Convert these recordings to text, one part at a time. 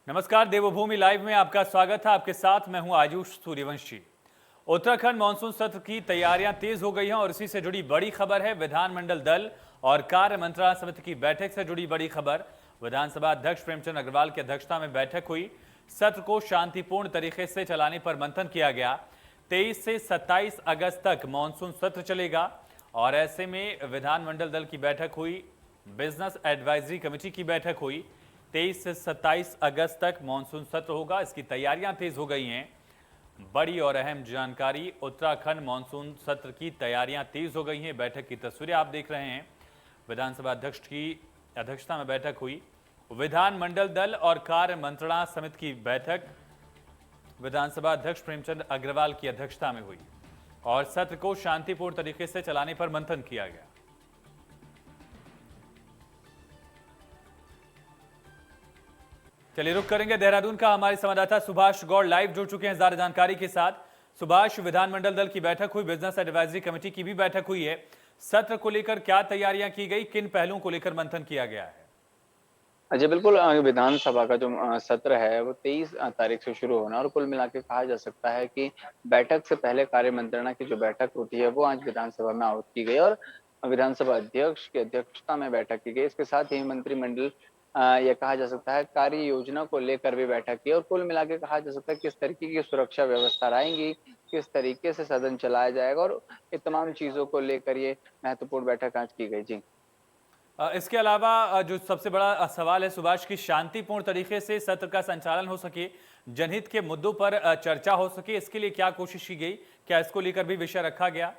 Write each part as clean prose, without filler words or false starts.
नमस्कार, देवभूमि लाइव में आपका स्वागत है। आपके साथ मैं हूं आयुष सूर्यवंशी। उत्तराखंड मानसून सत्र की तैयारियां तेज हो गई हैं और इसी से जुड़ी बड़ी खबर है। विधानमंडल दल और कार्य मंत्रणा समिति की बैठक से जुड़ी बड़ी खबर। विधानसभा अध्यक्ष प्रेमचंद अग्रवाल की अध्यक्षता में बैठक हुई। सत्र को शांतिपूर्ण तरीके से चलाने पर मंथन किया गया। 23 से 27 अगस्त तक मानसून सत्र चलेगा और ऐसे में विधानमंडल दल की बैठक हुई। बिजनेस एडवाइजरी कमेटी की बैठक हुई। 23 से 27 अगस्त तक मानसून सत्र होगा, इसकी तैयारियां तेज हो गई हैं। बड़ी और अहम जानकारी, उत्तराखंड मानसून सत्र की तैयारियां तेज हो गई हैं। बैठक की तस्वीरें आप देख रहे हैं। विधानसभा अध्यक्ष की अध्यक्षता में बैठक हुई। विधानमंडल दल और कार्य मंत्रणा समिति की बैठक विधानसभा अध्यक्ष प्रेमचंद अग्रवाल की अध्यक्षता में हुई और सत्र को शांतिपूर्ण तरीके से चलाने पर मंथन किया गया। चलिए रुक करेंगे देहरादून का। हमारे संवाददाता सुभाष गौड़ लाइव जुड़ चुके हैं ज्यादा जानकारी के साथ। सुभाष, विधानमंडल दल की बैठक हुई, बिजनेस एडवाइजरी कमेटी की भी बैठक हुई है। सत्र को लेकर क्या तैयारियां की गई, किन पहलुओं को लेकर मंथन किया गया है? जी बिल्कुल, विधानसभा का जो सत्र है वो 23 तारीख से शुरू होना और कुल मिला के कहा जा सकता है कि बैठक से पहले कार्य मंत्रणा की जो बैठक होती है वो आज विधानसभा में आहूत की गई और विधानसभा अध्यक्ष की अध्यक्षता में बैठक की गई। इसके साथ ही मंत्रिमंडल ये कहा जा सकता है कार्य योजना को लेकर भी बैठक की और कुल मिला के कहा जा सकता है किस तरीके की सुरक्षा व्यवस्था रहेंगी, किस तरीके से सदन चलाया जाएगा और ये तमाम चीजों को लेकर ये महत्वपूर्ण बैठक आज की गई। जी। इसके अलावा जो सबसे बड़ा सवाल है सुभाष, की शांतिपूर्ण तरीके से सत्र का संचालन हो सके, जनहित के मुद्दों पर चर्चा हो सके, इसके लिए क्या कोशिश की गई? क्या इसको लेकर भी विषय रखा गया?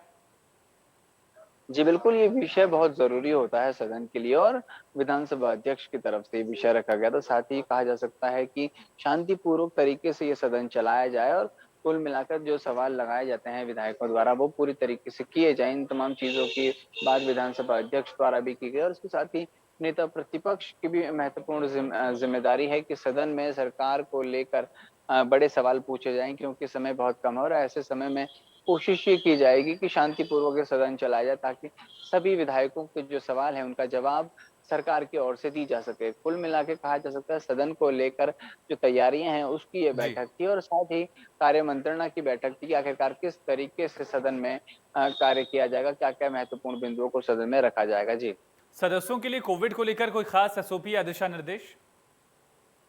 जी बिल्कुल, ये विषय बहुत ज़रूरी होता है सदन के लिए और विधानसभा अध्यक्ष की तरफ से ये विषय रखा गया। तो साथ ही कहा जा सकता है कि शांतिपूर्वक तरीके से ये सदन चलाया जाए और कुल मिलाकर जो सवाल लगाए जाते हैं विधायकों द्वारा वो पूरी तरीके से किए जाएँ। इन तमाम चीज़ों की बात विधानसभा अध्यक्ष द्वारा भी की गई और इसके साथ ही नेता प्रतिपक्ष की भी महत्वपूर्ण ज़िम्मेदारी है कि सदन में सरकार को लेकर बड़े सवाल पूछे जाएँ क्योंकि समय बहुत कम है और ऐसे समय में कोशिश ये की जाएगी कि शांतिपूर्वक ये सदन चलाया जाए ताकि सभी विधायकों के जो सवाल हैं उनका जवाब सरकार की ओर से दी जा सके। कुल मिला के कहा जा सकता है सदन को लेकर जो तैयारियां हैं उसकी ये जी। बैठक थी और साथ ही कार्य मंत्रणा की बैठक थी कि आखिरकार किस तरीके से सदन में कार्य किया जाएगा, क्या-क्या महत्वपूर्ण बिंदुओं को सदन में रखा जाएगा। जी। सदस्यों के लिए कोविड को लेकर कोई खास एसओपी या दिशा निर्देश?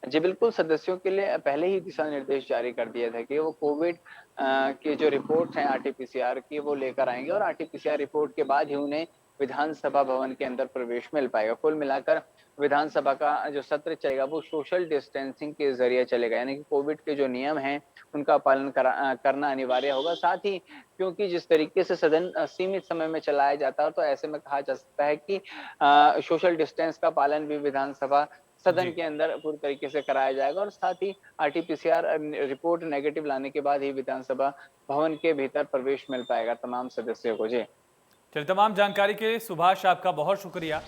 जी, बिल्कुल, सदस्यों के लिए पहले ही दिशा निर्देश जारी कर दिए थे कि वो कोविड की जो रिपोर्ट्स हैं आरटी-पीसीआर की वो लेकर आएँगे और आरटी-पीसीआर रिपोर्ट के बाद ही उन्हें विधानसभा भवन के अंदर प्रवेश मिल पाएगा। कुल मिलाकर विधानसभा का जो सत्र चलेगा वो सोशल डिस्टेंसिंग के ज़रिए चलेगा, यानी कि कोविड के जो नियम हैं उनका पालन करना अनिवार्य होगा। साथ ही क्योंकि जिस तरीके से सदन सीमित समय में चलाया जाता है तो ऐसे में कहा जा सकता है कि सोशल डिस्टेंस का पालन भी विधानसभा सदन जी। के अंदर पूरी तरीके से कराया जाएगा और साथ ही आरटी-पीसीआर रिपोर्ट नेगेटिव लाने के बाद ही विधानसभा भवन के भीतर प्रवेश मिल पाएगा तमाम सदस्यों को। जी। चलिए, तमाम जानकारी के लिए सुभाष आपका बहुत शुक्रिया।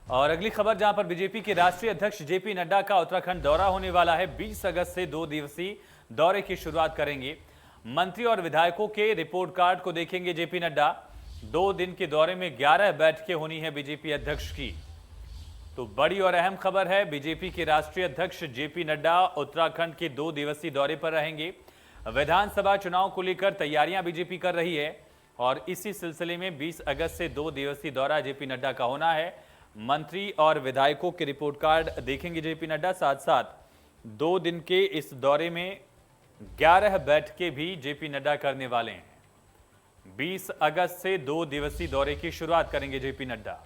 और अगली खबर, जहां पर बीजेपी के राष्ट्रीय अध्यक्ष जेपी नड्डा का उत्तराखंड दौरा होने वाला है। 20 अगस्त से 2 दिवसीय दौरे की शुरुआत करेंगे। मंत्री और विधायकों के रिपोर्ट कार्ड को देखेंगे जेपी नड्डा। 2 दिन के दौरे में 11 बैठकें होनी है बीजेपी अध्यक्ष की। तो बड़ी और अहम खबर है, बीजेपी के राष्ट्रीय अध्यक्ष जेपी नड्डा उत्तराखंड के 2 दिवसीय दौरे पर रहेंगे। विधानसभा चुनाव को लेकर तैयारियां बीजेपी कर रही है और इसी सिलसिले में 20 अगस्त से 2 दिवसीय दौरा जेपी नड्डा का होना है। मंत्री और विधायकों के रिपोर्ट कार्ड देखेंगे जेपी नड्डा। साथ साथ 2 दिन के इस दौरे में 11 बैठकें भी जेपी नड्डा करने वाले हैं। 20 अगस्त से 2 दिवसीय दौरे की शुरुआत करेंगे जेपी नड्डा।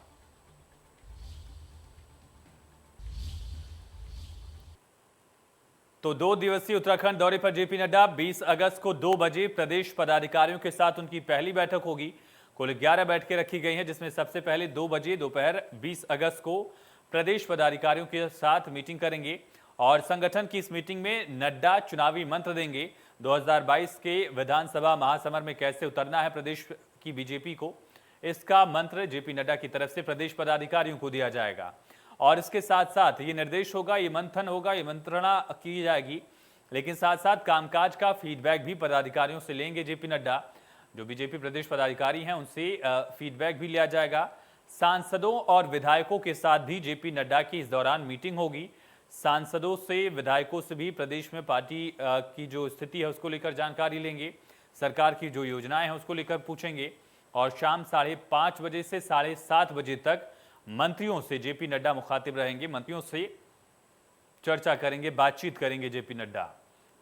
तो 2 दिवसीय उत्तराखंड दौरे पर जेपी नड्डा 20 अगस्त को 2 बजे प्रदेश पदाधिकारियों के साथ उनकी पहली बैठक होगी। कुल 11 बैठकें रखी गई हैं, जिसमें सबसे पहले 2 बजे दोपहर 20 अगस्त को प्रदेश पदाधिकारियों के साथ मीटिंग करेंगे और संगठन की इस मीटिंग में नड्डा चुनावी मंत्र देंगे। 2022 के विधानसभा महासमर में कैसे उतरना है प्रदेश की बीजेपी को, इसका मंत्र जेपी नड्डा की तरफ से प्रदेश पदाधिकारियों को दिया जाएगा। और इसके साथ साथ ये निर्देश होगा, ये मंथन होगा, ये मंत्रणा की जाएगी, लेकिन साथ साथ कामकाज का फीडबैक भी पदाधिकारियों से लेंगे जेपी नड्डा। जो बीजेपी प्रदेश पदाधिकारी हैं उनसे फीडबैक भी लिया जाएगा। सांसदों और विधायकों के साथ भी जेपी नड्डा की इस दौरान मीटिंग होगी। सांसदों से, विधायकों से भी प्रदेश में पार्टी की जो स्थिति है उसको लेकर जानकारी लेंगे, सरकार की जो योजनाएं हैं उसको लेकर पूछेंगे और शाम 5:30 बजे से 7:30 बजे तक मंत्रियों से जेपी नड्डा मुखातिब रहेंगे। मंत्रियों से चर्चा करेंगे, बातचीत करेंगे जेपी नड्डा।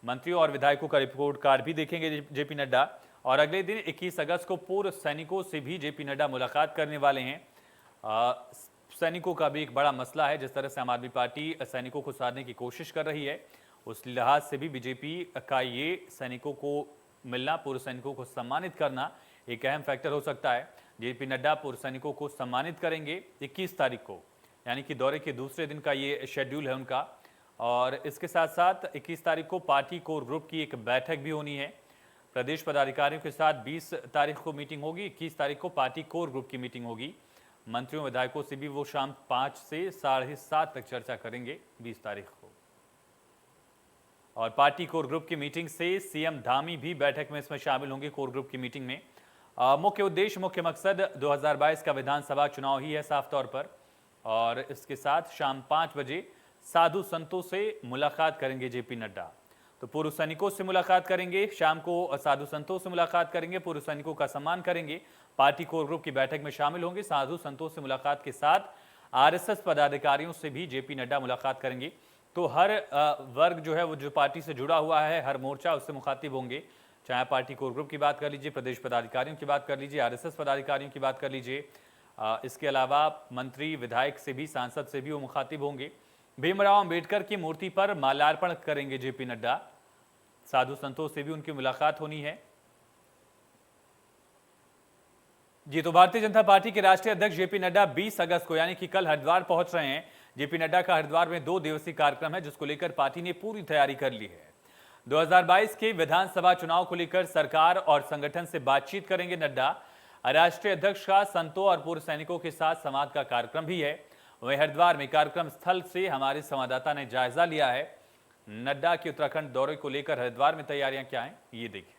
मंत्रियों और विधायकों का रिपोर्ट कार्ड भी देखेंगे जेपी नड्डा। और अगले दिन 21 अगस्त को पूर्व सैनिकों से भी जेपी नड्डा मुलाकात करने वाले हैं। सैनिकों का भी एक बड़ा मसला है, जिस तरह से आम आदमी पार्टी सैनिकों को साधने की कोशिश कर रही है, उस लिहाज से भी बीजेपी का ये सैनिकों को मिलना, पूर्व सैनिकों को सम्मानित करना एक अहम फैक्टर हो सकता है। जेपी नड्डा पूर्व सैनिकों को सम्मानित करेंगे 21 तारीख को, यानी कि दौरे के दूसरे दिन का ये शेड्यूल है उनका। और इसके साथ साथ 21 तारीख को पार्टी कोर ग्रुप की एक बैठक भी होनी है। प्रदेश पदाधिकारियों के साथ 20 तारीख को मीटिंग होगी, 21 तारीख को पार्टी कोर ग्रुप की मीटिंग होगी। मंत्रियों विधायकों से भी वो शाम 5 से 7:30 तक चर्चा करेंगे 20 तारीख को। और पार्टी कोर ग्रुप की मीटिंग से सीएम धामी भी बैठक में इसमें शामिल होंगे। कोर ग्रुप की मीटिंग में मुख्य उद्देश्य, मुख्य मकसद 2022 का विधानसभा चुनाव ही है साफ तौर पर। और इसके साथ शाम 5 बजे साधु संतों से मुलाकात करेंगे जेपी नड्डा। तो पूर्व सैनिकों से मुलाकात करेंगे, शाम को साधु संतों से मुलाकात करेंगे, पूर्व सैनिकों का सम्मान करेंगे, पार्टी कोर ग्रुप की बैठक में शामिल होंगे। साधु संतों से मुलाकात के साथ आरएसएस पदाधिकारियों से भी जेपी नड्डा मुलाकात करेंगे। तो हर वर्ग जो है वो जो पार्टी से जुड़ा हुआ है, हर मोर्चा उससे मुखातिब होंगे। चाहे पार्टी कोर ग्रुप की बात कर लीजिए, प्रदेश पदाधिकारियों की बात कर लीजिए, आरएसएस पदाधिकारियों की बात कर लीजिए, इसके अलावा मंत्री विधायक से भी, सांसद से भी वो मुखातिब होंगे। भीमराव अंबेडकर की मूर्ति पर माल्यार्पण करेंगे जेपी नड्डा। साधु संतों से भी उनकी मुलाकात होनी है। जी, तो भारतीय जनता पार्टी के राष्ट्रीय अध्यक्ष जेपी नड्डा 20 अगस्त को यानी कि कल हरिद्वार पहुंच रहे हैं। जेपी नड्डा का हरिद्वार में 2 दिवसीय कार्यक्रम है, जिसको लेकर पार्टी ने पूरी तैयारी कर ली है। 2022 के विधानसभा चुनाव को लेकर सरकार और संगठन से बातचीत करेंगे नड्डा। राष्ट्रीय अध्यक्ष का संतों और पूर्व सैनिकों के साथ संवाद का कार्यक्रम भी है। वहीं हरिद्वार में कार्यक्रम स्थल से हमारे संवाददाता ने जायजा लिया है। नड्डा के उत्तराखंड दौरे को लेकर हरिद्वार में तैयारियां क्या हैं, ये देखिए।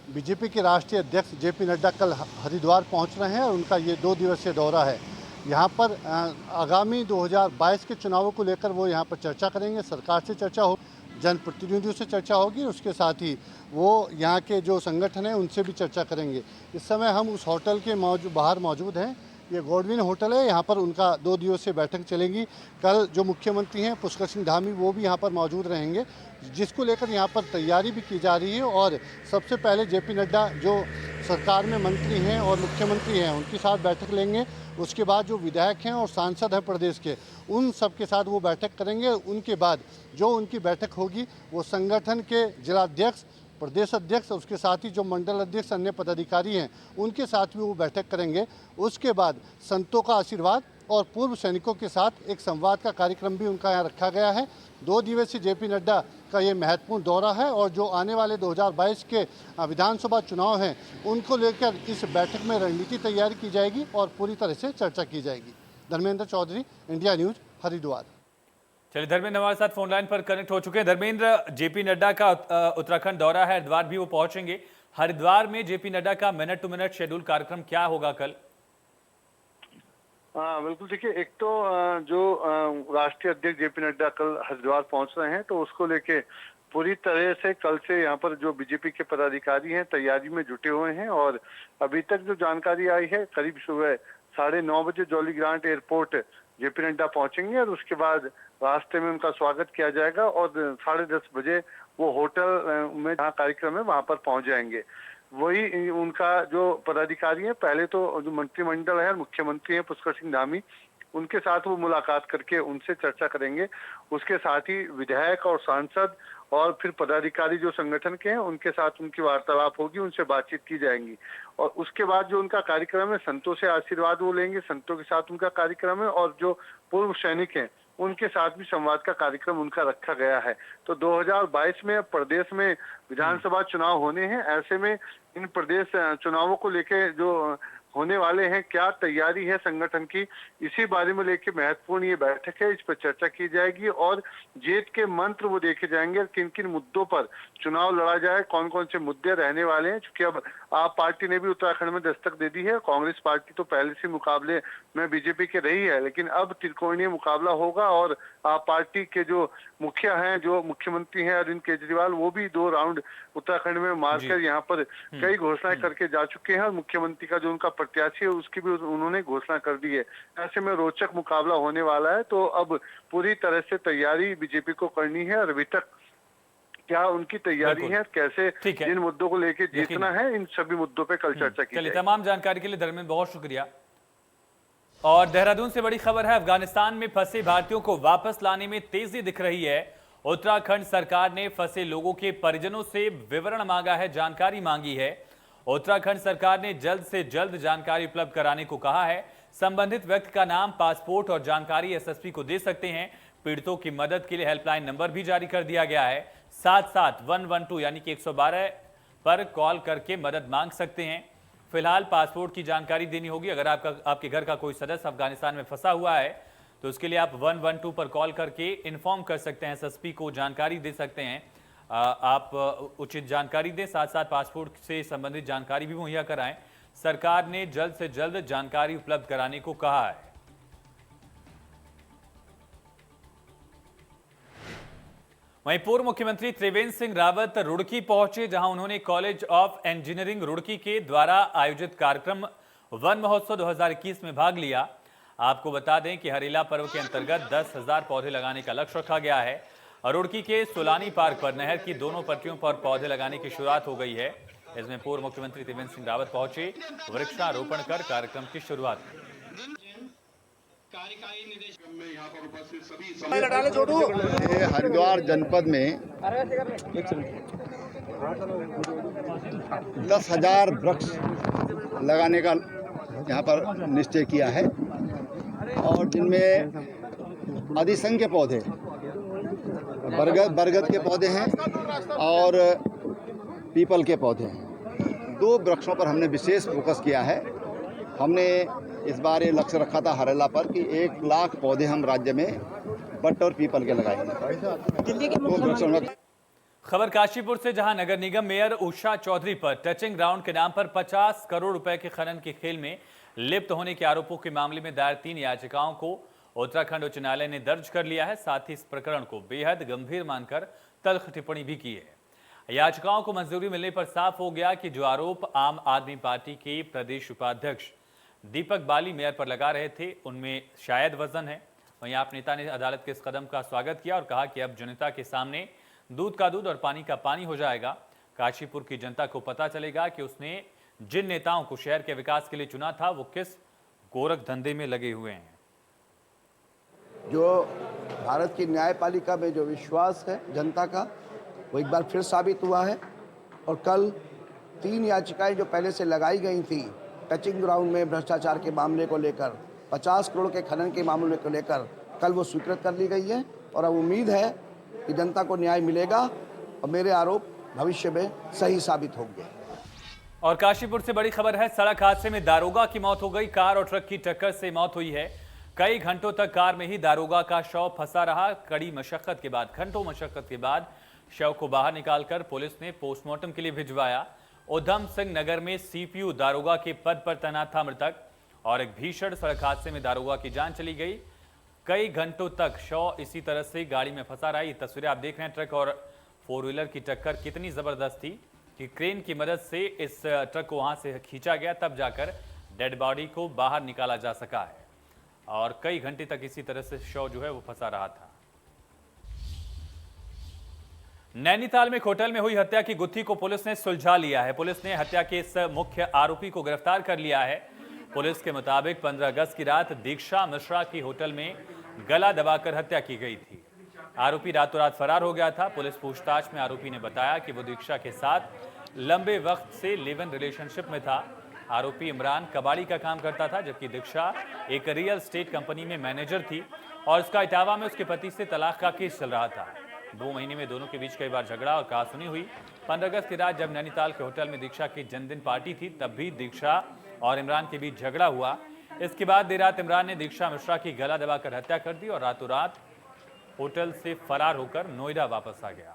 बीजेपी के राष्ट्रीय अध्यक्ष जेपी नड्डा कल हरिद्वार पहुंच रहे हैं और उनका ये 2 दिवसीय दौरा है। यहाँ पर आगामी 2022 के चुनावों को लेकर वो यहाँ पर चर्चा करेंगे। सरकार से चर्चा हो, जनप्रतिनिधियों से चर्चा होगी, उसके साथ ही वो यहाँ के जो संगठन हैं उनसे भी चर्चा करेंगे। इस समय हम उस होटल के बाहर मौजूद हैं। ये गॉडविन होटल है, यहाँ पर उनका 2 दिवसीय बैठक चलेंगी। कल जो मुख्यमंत्री हैं पुष्कर सिंह धामी वो भी यहाँ पर मौजूद रहेंगे, जिसको लेकर यहाँ पर तैयारी भी की जा रही है। और सबसे पहले जेपी नड्डा जो सरकार में मंत्री हैं और मुख्यमंत्री हैं उनके साथ बैठक लेंगे। उसके बाद जो विधायक हैं और सांसद हैं प्रदेश के, उन सब के साथ वो बैठक करेंगे। उनके बाद जो उनकी बैठक होगी वो संगठन के जिलाध्यक्ष, प्रदेश अध्यक्ष, उसके साथ ही जो मंडल अध्यक्ष, अन्य पदाधिकारी हैं उनके साथ भी वो बैठक करेंगे। उसके बाद संतों का आशीर्वाद और पूर्व सैनिकों के साथ एक संवाद का कार्यक्रम भी उनका यहाँ रखा गया है। 2 दिवसीय जेपी नड्डा का ये महत्वपूर्ण दौरा है और जो आने वाले 2022 के विधानसभा चुनाव हैं उनको लेकर इस बैठक में रणनीति तैयार की जाएगी और पूरी तरह से चर्चा की जाएगी। Dharmendra Chaudhary, India news, Haridwar. चलिए, धर्मेंद्र हमारे साथ फोन लाइन पर कनेक्ट हो चुके हैं। धर्मेंद्र, जेपी नड्डा का उत्तराखंड दौरा है, हरिद्वार भी वो पहुंचेंगे। हरिद्वार में जेपी नड्डा का मिनट टू मिनट शेड्यूल कार्यक्रम क्या होगा कल? हाँ बिल्कुल, देखिए, एक तो जो राष्ट्रीय अध्यक्ष जेपी नड्डा कल हरिद्वार पहुंच रहे हैं तो उसको लेके पूरी तरह से कल से यहाँ पर जो बीजेपी के पदाधिकारी हैं तैयारी में जुटे हुए हैं। और अभी तक जो जानकारी आई है, करीब सुबह 9:30 बजे jolly grant airport JP Nadda पहुंचेंगे और उसके बाद रास्ते में उनका स्वागत किया जाएगा और 10:30 बजे वो होटल में जहाँ कार्यक्रम है वहां पर पहुंच जाएंगे। वही उनका जो पदाधिकारी है, पहले तो जो मंत्रिमंडल है, मुख्यमंत्री हैं पुष्कर सिंह धामी, उनके साथ वो मुलाकात करके उनसे चर्चा करेंगे। उसके साथ ही विधायक और सांसद और फिर पदाधिकारी जो संगठन के हैं उनके साथ उनकी वार्तालाप होगी, उनसे बातचीत की जाएंगी। और उसके बाद जो उनका कार्यक्रम है, संतों से आशीर्वाद वो लेंगे, संतों के साथ उनका कार्यक्रम है। और जो पूर्व सैनिक हैं उनके साथ भी संवाद का कार्यक्रम उनका रखा गया है। तो 2022 में प्रदेश में विधानसभा चुनाव होने हैं। ऐसे में इन प्रदेश चुनावों को लेके जो होने वाले हैं, क्या तैयारी है संगठन की, इसी बारे में लेके महत्वपूर्ण ये बैठक है। इस पर चर्चा की जाएगी और जीत के मंत्र वो देखे जाएंगे, किन किन मुद्दों पर चुनाव लड़ा जाए, कौन कौन से मुद्दे रहने वाले हैं। क्योंकि अब आप पार्टी ने भी उत्तराखंड में दस्तक दे दी है। कांग्रेस पार्टी तो पहले से मुकाबले में बीजेपी के रही है, लेकिन अब त्रिकोणीय मुकाबला होगा और आप पार्टी के जो मुखिया हैं, जो मुख्यमंत्री हैं अरविंद केजरीवाल, वो भी 2 राउंड उत्तराखंड में मारकर यहाँ पर कई घोषणाएं करके जा चुके हैं और मुख्यमंत्री का जो उनका प्रत्याशी है उसकी भी उन्होंने घोषणा कर दी है। ऐसे में रोचक मुकाबला होने वाला है। तो अब पूरी तरह से तैयारी बीजेपी को करनी है और अभी तक क्या उनकी तैयारी है, कैसे जिन मुद्दों को लेकर जीतना है, इन सभी मुद्दों पे कल चर्चा की जाएगी। तमाम जानकारी के लिए धर्मेंद्र बहुत शुक्रिया। और देहरादून से बड़ी खबर है, अफगानिस्तान में फंसे भारतीयों को वापस लाने में तेजी दिख रही है। उत्तराखंड सरकार ने फंसे लोगों के परिजनों से विवरण मांगा है, जानकारी मांगी है। उत्तराखंड सरकार ने जल्द से जल्द जानकारी उपलब्ध कराने को कहा है। संबंधित व्यक्ति का नाम, पासपोर्ट और जानकारी एसएसपी को दे सकते हैं। पीड़ितों की मदद के लिए हेल्पलाइन नंबर भी जारी कर दिया गया है। 77-112 यानी कि 112 पर कॉल करके मदद मांग सकते हैं। फिलहाल पासपोर्ट की जानकारी देनी होगी। अगर आपके घर का कोई सदस्य अफगानिस्तान में फंसा हुआ है तो उसके लिए आप 112 पर कॉल करके इन्फॉर्म कर सकते हैं, एसएसपी को जानकारी दे सकते हैं। आप उचित जानकारी दें, साथ साथ पासपोर्ट से संबंधित जानकारी भी मुहैया कराएं। सरकार ने जल्द से जल्द जानकारी उपलब्ध कराने को कहा है। वहीं पूर्व मुख्यमंत्री त्रिवेंद्र सिंह रावत रुड़की पहुंचे, जहां उन्होंने कॉलेज ऑफ इंजीनियरिंग रुड़की के द्वारा आयोजित कार्यक्रम वन महोत्सव 2021 में भाग लिया। आपको बता दें कि हरेला पर्व के अंतर्गत 10,000 पौधे लगाने का लक्ष्य रखा गया है। रुड़की के सोलानी पार्क पर नहर की दोनों पट्टियों पर पौधे लगाने की शुरुआत हो गई है। इसमें पूर्व मुख्यमंत्री त्रिवेंद्र सिंह रावत पहुंचे, वृक्षारोपण कर कार्यक्रम की शुरुआत की। ये हरिद्वार जनपद में 10,000 वृक्ष लगाने का यहाँ पर निश्चय किया है और जिनमें अधिसंख्य पौधे बरगद के पौधे हैं और पीपल के पौधे हैं। 2 वृक्षों पर हमने विशेष फोकस किया है। हमने इस बार ये लक्ष्य रखा था हरेला पर कि 1 लाख पौधे हम राज्य में बट और पीपल के लगाएंगे। खबर काशीपुर से, जहां नगर निगम मेयर उषा चौधरी पर टचिंग ग्राउंड के नाम पर 50 करोड़ रुपए के खनन के खेल में लिप्त होने के आरोपों के मामले में दायर 3 याचिकाओं को उत्तराखंड उच्च न्यायालय ने दर्ज कर लिया है। साथ ही इस प्रकरण को बेहद गंभीर मानकर तल्ख टिप्पणी भी की है। याचिकाओं को मंजूरी मिलने पर साफ हो गया कि जो आरोप आम आदमी पार्टी के प्रदेश उपाध्यक्ष दीपक बाली मेयर पर लगा रहे थे, उनमें शायद वजन है। वहीं आप नेता ने अदालत के इस कदम का स्वागत किया और कहा कि अब जनता के सामने दूध का दूध और पानी का पानी हो जाएगा। काशीपुर की जनता को पता चलेगा कि उसने जिन नेताओं को शहर के विकास के लिए चुना था वो किस गोरख धंधे में लगे हुए हैं। जो भारत की न्यायपालिका में जो विश्वास है जनता का, वो एक बार फिर साबित हुआ है। और कल 3 याचिकाएं जो पहले से लगाई गई थी टचिंग ग्राउंड में भ्रष्टाचार के मामले को लेकर, 50 करोड़ के खनन के मामले को लेकर, कल वो स्वीकृत कर ली गई है और अब उम्मीद है कि जनता को न्याय मिलेगा और मेरे आरोप भविष्य में सही साबित होंगे। और काशीपुर से बड़ी खबर है, सड़क हादसे में दारोगा की मौत हो गई। कार और ट्रक की टक्कर से मौत हुई है। कई घंटों तक कार में ही दारोगा का शव फंसा रहा। कड़ी मशक्कत के बाद, घंटों मशक्कत के बाद शव को बाहर निकालकर पुलिस ने पोस्टमार्टम के लिए भिजवाया। उधम सिंह नगर में सीपीयू दारोगा के पद पर तैनात था मृतक और एक भीषण सड़क हादसे में दारोगा की जान चली गई। कई घंटों तक शव इसी तरह से गाड़ी में फंसा रहा। ये तस्वीरें आप देख रहे हैं, ट्रक और 4 व्हीलर की टक्कर कितनी जबरदस्त थी कि क्रेन की मदद से इस ट्रक को वहां से खींचा गया, तब जाकर डेड बॉडी को बाहर निकाला जा सका है और कई घंटे तक इसी तरह से शव जो है वो फंसा रहा था। नैनीताल में एक होटल में हुई हत्या की गुत्थी को पुलिस ने सुलझा लिया है। पुलिस ने हत्या के इस मुख्य आरोपी को गिरफ्तार कर लिया है। पुलिस के मुताबिक 15 अगस्त की रात दीक्षा मिश्रा की होटल में गला दबाकर हत्या की गई थी। आरोपी रातों रात फरार हो गया था। पुलिस पूछताछ में आरोपी ने बताया कि वो दीक्षा के साथ लंबे वक्त से लिव इन रिलेशनशिप में था। आरोपी इमरान कबाड़ी का काम करता था, जबकि दीक्षा एक रियल एस्टेट कंपनी में मैनेजर थी और उसका इटावा में उसके पति से तलाक का केस चल रहा था। 2 महीने में दोनों के बीच कई बार झगड़ा और कहासुनी हुई। 15 अगस्त की रात जब नैनीताल के होटल में दीक्षा की जन्मदिन पार्टी थी, तब भी दीक्षा और इमरान के बीच झगड़ा हुआ। इसके बाद देर रात इमरान ने दीक्षा मिश्रा की गला दबाकर हत्या कर दी और रातों रात होटल से फरार होकर नोएडा वापस आ गया।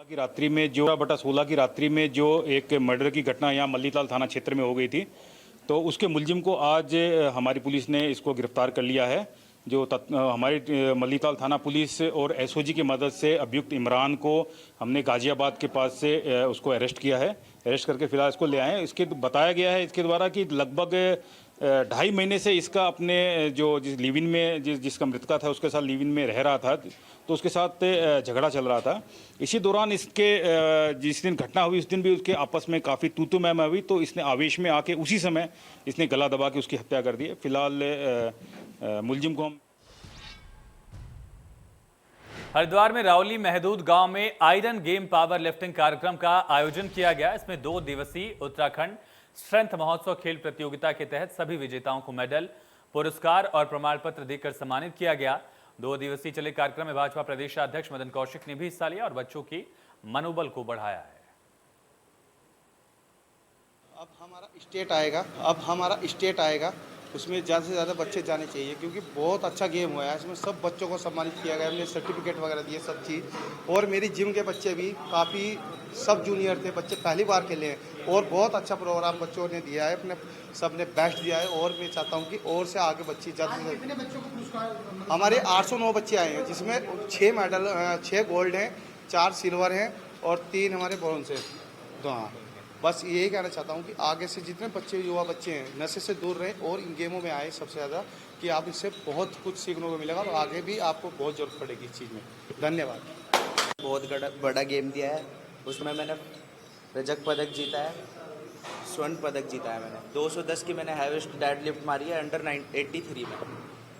की रात्रि में जो 16 की रात्रि में जो एक मर्डर की घटना यहाँ मल्लीताल थाना क्षेत्र में हो गई थी, तो उसके मुलजिम को आज हमारी पुलिस ने इसको गिरफ्तार कर लिया है। जो हमारी मल्लीताल थाना पुलिस और एसओजी की मदद से अभियुक्त इमरान को हमने गाजियाबाद के पास से उसको अरेस्ट किया है। अरेस्ट करके फिलहाल इसको ले आए हैं। इसके बताया गया है इसके द्वारा कि लगभग 2.5 महीने से इसका अपने जो जिस लिव इन में जिसका मृतका था उसके साथ लिव इन में रह रहा था, तो उसके साथ झगड़ा चल रहा था। इसी दौरान इसके जिस दिन घटना हुई उस दिन भी उसके आपस में काफ़ी तू मैं हुई, तो इसने आवेश में आके उसी समय इसने गला दबा के उसकी हत्या कर दी है। फिलहाल मुलजिम को हम हरिद्वार में रावली महदूद गांव में आयरन गेम पावर लिफ्टिंग कार्यक्रम का आयोजन किया गया। इसमें 2 दिवसीय उत्तराखंड स्ट्रेंथ महोत्सव खेल प्रतियोगिता के तहत सभी विजेताओं को मेडल, पुरस्कार और प्रमाण पत्र देकर सम्मानित किया गया। 2 दिवसीय चले कार्यक्रम में भाजपा प्रदेश अध्यक्ष मदन कौशिक ने भी हिस्सा लिया और बच्चों की मनोबल को बढ़ाया है। अब हमारा स्टेट आएगा उसमें ज़्यादा से ज़्यादा बच्चे जाने चाहिए, क्योंकि बहुत अच्छा गेम हुआ है। इसमें सब बच्चों को सम्मानित किया गया, हमने सर्टिफिकेट वगैरह दिए सब चीज़। और मेरी जिम के बच्चे भी काफ़ी सब जूनियर थे, बच्चे पहली बार खेले हैं और बहुत अच्छा प्रोग्राम बच्चों ने दिया है, अपने सब ने बेस्ट दिया है। और मैं चाहता हूँ कि और से आगे बच्चे ज़्यादा से ज़्यादा। हमारे 809 बच्चे आए हैं, जिसमें 6 मेडल 6 गोल्ड हैं, 4 सिल्वर हैं और 3 हमारे ब्रॉन्ज हैं। तो हाँ, बस यही कहना चाहता हूँ कि आगे से जितने बच्चे युवा बच्चे हैं नशे से दूर रहें और इन गेमों में आए सबसे ज़्यादा, कि आप इससे बहुत कुछ सीखने को मिलेगा और आगे भी आपको बहुत ज़रूरत पड़ेगी इस चीज़ में। धन्यवाद। बहुत बड़ा गेम दिया है, उसमें मैंने रजत पदक जीता है, स्वर्ण पदक जीता है। मैंने 210 की मैंने हैवेस्ट डेड लिफ्ट मारी है अंडर 83 में।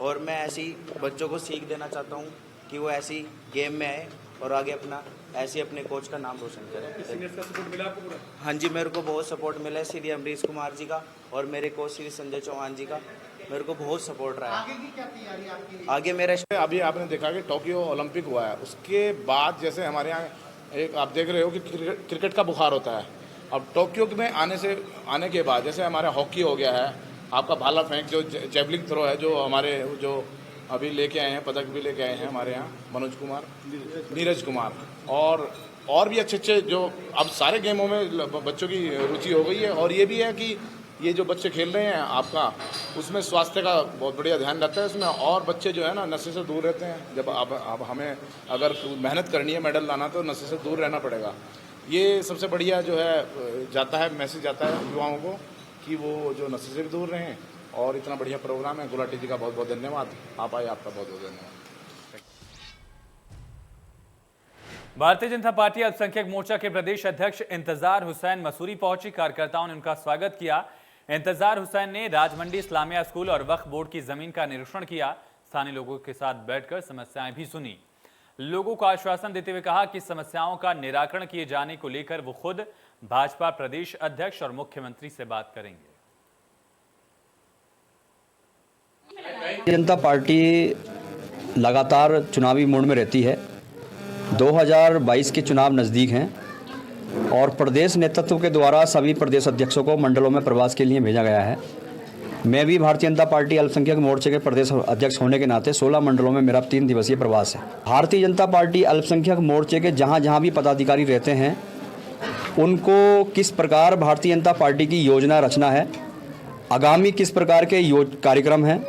और मैं ऐसी बच्चों को सीख देना चाहता हूँ कि वो ऐसी गेम में आए और आगे ऐसे अपने कोच का नाम रोशन करें। सीनियर्स का सपोर्ट मिला आपको पूरा? हाँ जी, मेरे को बहुत सपोर्ट मिला है श्री अमरीश कुमार जी का और मेरे कोच श्री संजय चौहान जी का। मेरे को बहुत सपोर्ट रहा है। आगे की क्या तैयारी आपकी? आगे मेरा अभी आपने देखा कि टोक्यो ओलंपिक हुआ है, उसके बाद जैसे हमारे यहाँ एक आप देख रहे हो कि क्रिकेट का बुखार होता है। अब टोक्यो में आने के बाद जैसे हमारा हॉकी हो गया है, आपका भाला फेंक जो जेवलिन थ्रो है, जो हमारे जो अभी लेके आए हैं पदक भी लेके आए हैं हमारे यहाँ नीरज कुमार और भी अच्छे जो अब सारे गेमों में बच्चों की रुचि हो गई है। और ये भी है कि ये जो बच्चे खेल रहे हैं आपका, उसमें स्वास्थ्य का बहुत बढ़िया ध्यान रहता है इसमें। और बच्चे जो है ना नशे से दूर रहते हैं। जब अब हमें अगर मेहनत करनी है मेडल लाना, तो नशे से दूर रहना पड़ेगा। ये सबसे बढ़िया जो है जाता है मैसेज जाता है युवाओं को कि वो जो नशे से भी दूर रहें। और इतना बढ़िया प्रोग्राम है। गुलाटी जी का बहुत बहुत धन्यवाद। आप आए, आपका बहुत बहुत धन्यवाद। भारतीय जनता पार्टी अल्पसंख्यक मोर्चा के प्रदेश अध्यक्ष इंतजार हुसैन मसूरी पहुंची। कार्यकर्ताओं ने उनका स्वागत किया। इंतजार हुसैन ने राजमंडी इस्लामिया स्कूल और वक्फ बोर्ड की जमीन का निरीक्षण किया। स्थानीय लोगों के साथ बैठकर समस्याएं भी सुनी। लोगों को आश्वासन देते हुए कहा कि समस्याओं का निराकरण किए जाने को लेकर वो खुद भाजपा प्रदेश अध्यक्ष और मुख्यमंत्री से बात करेंगे। जनता पार्टी लगातार चुनावी मोड में रहती है। 2022 के चुनाव नज़दीक हैं और प्रदेश नेतृत्व के द्वारा सभी प्रदेश अध्यक्षों को मंडलों में प्रवास के लिए भेजा गया है। मैं भी भारतीय जनता पार्टी अल्पसंख्यक मोर्चे के प्रदेश अध्यक्ष होने के नाते 16 मंडलों में मेरा 3 दिवसीय प्रवास है। भारतीय जनता पार्टी अल्पसंख्यक मोर्चे के जहाँ भी पदाधिकारी रहते हैं, उनको किस प्रकार भारतीय जनता पार्टी की योजना रचना है, आगामी किस प्रकार के कार्यक्रम हैं,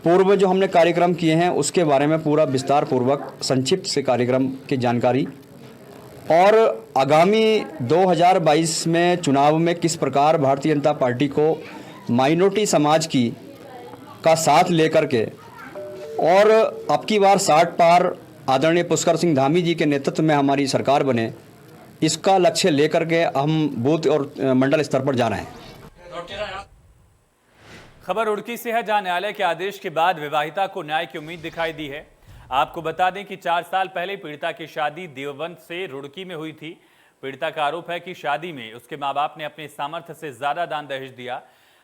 पूर्व जो हमने कार्यक्रम किए हैं उसके बारे में पूरा विस्तार पूर्वक संक्षिप्त से कार्यक्रम की जानकारी, और आगामी 2022 में चुनाव में किस प्रकार भारतीय जनता पार्टी को माइनॉरिटी समाज का साथ लेकर के और अब की बार 60 पार आदरणीय पुष्कर सिंह धामी जी के नेतृत्व में हमारी सरकार बने, इसका लक्ष्य लेकर के हम बूथ और मंडल स्तर पर जा रहे हैं। खबर रुड़की से है, जहां न्यायालय के आदेश के बाद विवाहिता को न्याय की उम्मीद दिखाई दी है। आपको बता दें कि 4 साल पहले पीड़िता की शादी देवबंद से रुड़की में हुई थी। पीड़िता का आरोप है कि शादी में उसके मां बाप ने अपने सामर्थ्य से ज्यादा दान दहेज दिया,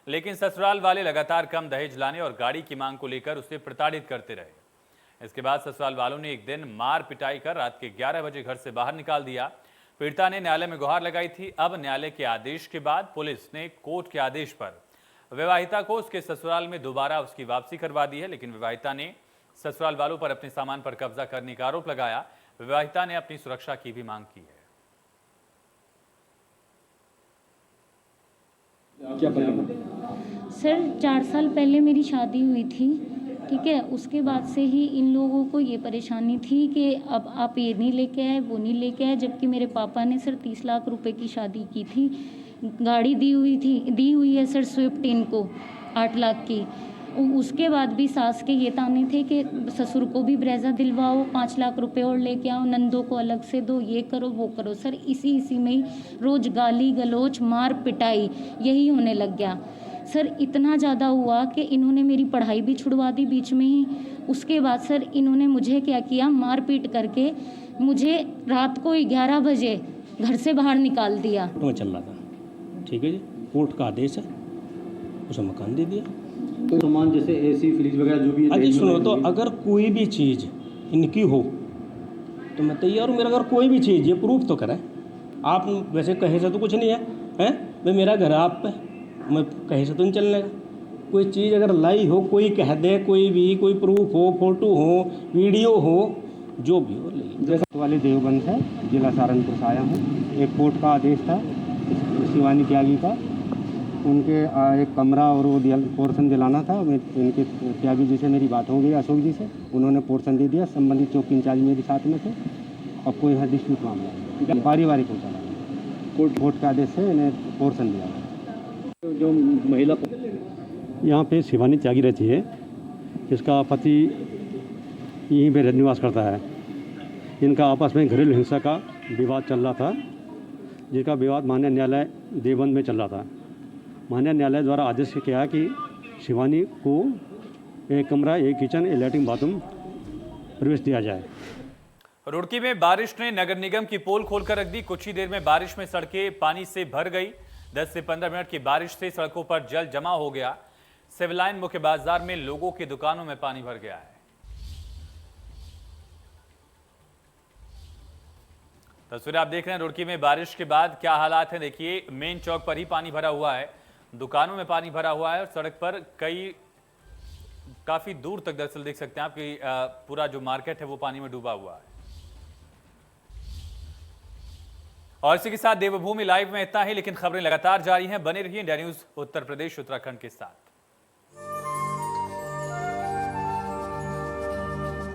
लेकिन ससुराल वाले लगातार कम दहेज लाने और गाड़ी की मांग को लेकर उसे प्रताड़ित करते रहे। इसके बाद ससुराल वालों ने एक दिन मार पिटाई कर रात के 11 बजे घर से बाहर निकाल दिया। पीड़िता ने न्यायालय में गुहार लगाई थी। अब न्यायालय के आदेश के बाद पुलिस ने कोर्ट के आदेश पर विवाहिता को उसके ससुराल में दोबारा उसकी वापसी करवा दी है, लेकिन विवाहिता ने ससुराल वालों पर अपने सामान पर कब्जा करने का आरोप लगाया। विवाहिता ने अपनी सुरक्षा की भी मांग की है। सर 4 साल पहले मेरी शादी हुई थी, ठीक है। उसके बाद से ही इन लोगों को ये परेशानी थी कि अब आप ये नहीं लेके आए, वो नहीं लेके आए, जबकि मेरे पापा ने सर 30 लाख रुपए की शादी की थी। गाड़ी दी हुई है सर स्विफ्ट इनको 8 लाख की। उसके बाद भी सास के ये ताने थे कि ससुर को भी ब्रेजा दिलवाओ, 5 लाख रुपए और लेके आओ, नंदों को अलग से दो, ये करो वो करो। सर इसी में ही रोज गाली गलोच मार पिटाई यही होने लग गया। सर इतना ज़्यादा हुआ कि इन्होंने मेरी पढ़ाई भी छुड़वा दी बीच में ही। उसके बाद सर इन्होंने मुझे क्या किया, मार पीट करके मुझे रात को 11 बजे घर से बाहर निकाल दिया। तो चल रहा था, ठीक है जी, कोर्ट का आदेश है, उसे मकान दे दिया। तो सामान जैसे एसी फ्रिज वगैरह जो भी अजी सुनो, तो अगर कोई भी चीज़ इनकी हो तो मैं तैयार हूँ। मेरा अगर कोई भी चीज़ ये प्रूफ तो करें। आप वैसे कहे से तो कुछ नहीं है, हैं भाई मेरा घर आप पे, मैं कहे से तो नहीं चलने का। कोई चीज़ अगर लाई हो, कोई कह दे, कोई प्रूफ हो, फोटो हो, वीडियो हो, जो भी हो ले। जैसे वाले देवबंद है, जिला सहारनपुर से आया हूँ। एक कोर्ट का आदेश था शिवानी त्यागी का, उनके एक कमरा और वो पोर्शन दिलाना था। इनके त्यागी जी से मेरी बात हो गई, अशोक जी से, उन्होंने पोर्शन दे दिया। संबंधित चौकी इंचार्ज मेरे साथ में थे। अब कोई है डिस्प्यूट मामला पारिवारिक हो चला, कोर्ट का आदेश से इन्हें पोर्शन दिया। जो महिला यहाँ पे शिवानी त्यागी रहती है, इसका पति यहीं पे निवास करता है। इनका आपस में घरेलू हिंसा का विवाद चल रहा था, जिसका विवाद माननीय न्यायालय देवबंद में चल रहा था। माननीय न्यायालय द्वारा आदेश किया कि शिवानी को एक कमरा, एक किचन, एक लैट्रिन बाथरूम प्रवेश दिया जाए। रुड़की में बारिश ने नगर निगम की पोल खोलकर रख दी। कुछ ही देर में बारिश में सड़कें पानी से भर गई। 10 से 15 मिनट की बारिश से सड़कों पर जल जमा हो गया। सिविल लाइन मुख्य बाजार में लोगों की दुकानों में पानी भर गया है। तस्वीरें आप देख रहे हैं रुड़की में बारिश के बाद क्या हालात हैं। देखिए, मेन चौक पर ही पानी भरा हुआ है, दुकानों में पानी भरा हुआ है और सड़क पर काफी दूर तक दरअसल देख सकते हैं आप कि पूरा जो मार्केट है वो पानी में डूबा हुआ है। और इसी के साथ देवभूमि लाइव में इतना ही, लेकिन खबरें लगातार जारी हैं। बने रहिए इंडिया न्यूज उत्तर प्रदेश उत्तराखंड के साथ।